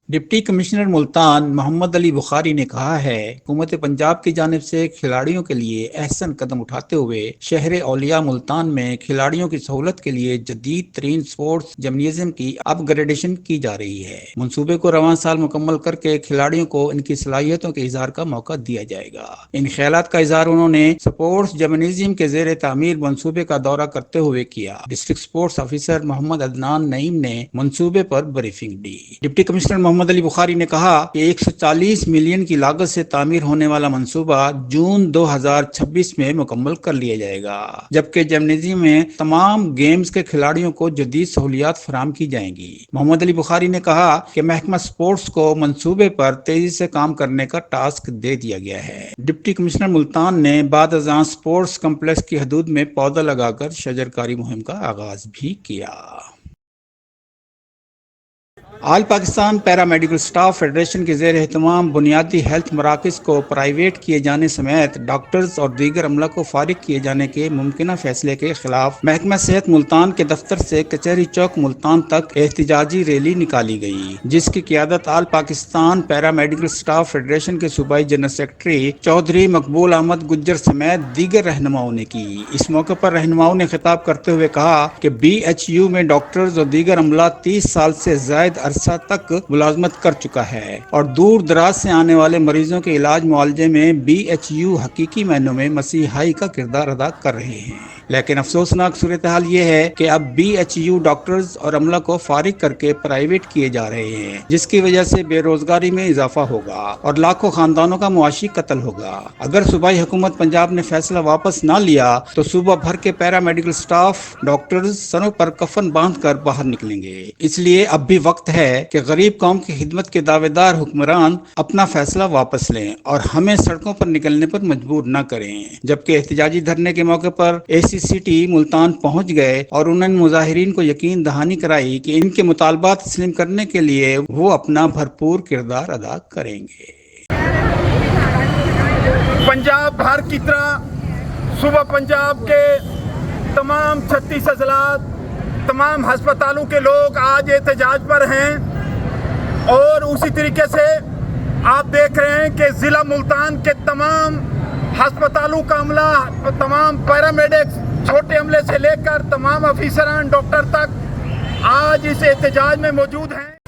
Deputy commissioner Multan محمد علی بخاری نے کہا ہے حکومت پنجاب کی جانب سے کھلاڑیوں کے لیے احسن قدم اٹھاتے ہوئے شہر اولیاء ملتان میں کھلاڑیوں کی سہولت کے لیے جدید ترین سپورٹس جمنازیم کی اپ گریڈیشن کی جا رہی ہے۔ منصوبے کو رواں سال مکمل کر کے کھلاڑیوں کو ان کی صلاحیتوں کے اظہار کا موقع دیا جائے گا۔ ان خیالات کا اظہار انہوں نے سپورٹس جمنازیم کے زیر تعمیر منصوبے کا دورہ کرتے ہوئے کیا۔ ڈسٹرکٹ سپورٹس آفیسر محمد عدنان نعیم نے منصوبے پر بریفنگ دی۔ ڈپٹی کمشنر محمد علی بخاری نے کہا کہ 140 ملین کی لاگت سے تعمیر ہونے والا منصوبہ جون 2026 میں مکمل کر لیا جائے گا، جبکہ جمنازیم میں تمام گیمز کے کھلاڑیوں کو جدید سہولیات فراہم کی جائیں گی۔ محمد علی بخاری نے کہا کہ محکمہ سپورٹس کو منصوبے پر تیزی سے کام کرنے کا ٹاسک دے دیا گیا ہے۔ ڈپٹی کمشنر ملتان نے بعد ازاں سپورٹس کمپلیکس کی حدود میں پودا لگا کر شجرکاری مہم کا آغاز بھی کیا۔ آل پاکستان پیرا میڈیکل سٹاف فیڈریشن کے زیر اہتمام بنیادی ہیلتھ مراکز کو پرائیویٹ کیے جانے سمیت ڈاکٹرز اور دیگر عملہ کو فارغ کیے جانے کے ممکنہ فیصلے کے خلاف محکمہ صحت ملتان کے دفتر سے کچہری چوک ملتان تک احتجاجی ریلی نکالی گئی، جس کی قیادت آل پاکستان پیرا میڈیکل سٹاف فیڈریشن کے صوبائی جنرل سیکرٹری چودھری مقبول احمد گجر سمیت دیگر رہنماؤں نے کی۔ اس موقع پر رہنماؤں نے خطاب کرتے ہوئے کہا کہ BHU میں ڈاکٹرز اور دیگر عملہ 30 سال سے زائد عرصہ تک ملازمت کر چکا ہے اور دور دراز سے آنے والے مریضوں کے علاج معالجے میں BHU حقیقی معنوں میں مسیحائی کا کردار ادا کر رہے ہیں، لیکن افسوسناک صورتحال یہ ہے کہ اب BHU ڈاکٹرز اور عملہ کو فارغ کر کے پرائیویٹ کیے جا رہے ہیں، جس کی وجہ سے بے روزگاری میں اضافہ ہوگا اور لاکھوں خاندانوں کا معاشی قتل ہوگا۔ اگر صوبائی حکومت پنجاب نے فیصلہ واپس نہ لیا تو صوبہ بھر کے پیرا میڈیکل سٹاف ڈاکٹرز سروں پر کفن باندھ کر باہر نکلیں گے۔ اس لیے اب بھی وقت ہے کہ غریب قوم کی خدمت کے دعوے دار حکمران اپنا فیصلہ واپس لیں اور ہمیں سڑکوں پر نکلنے پر مجبور نہ کریں۔ جبکہ احتجاجی دھرنے کے موقع پر ACCT ملتان پہنچ گئے اور انہوں نے مظاہرین کو یقین دہانی کرائی کہ ان کے مطالبات تسلیم کرنے کے لیے وہ اپنا بھرپور کردار ادا کریں گے۔ پنجاب بھر کی طرح صوبہ پنجاب کے تمام 36 اضلاع، تمام ہسپتالوں کے لوگ آج احتجاج پر ہیں، اور اسی طریقے سے آپ دیکھ رہے ہیں کہ ضلع ملتان کے تمام ہسپتالوں کا عملہ، تمام پیرامیڈکس، چھوٹے عملے سے لے کر تمام افیسران ڈاکٹر تک آج اس احتجاج میں موجود ہیں۔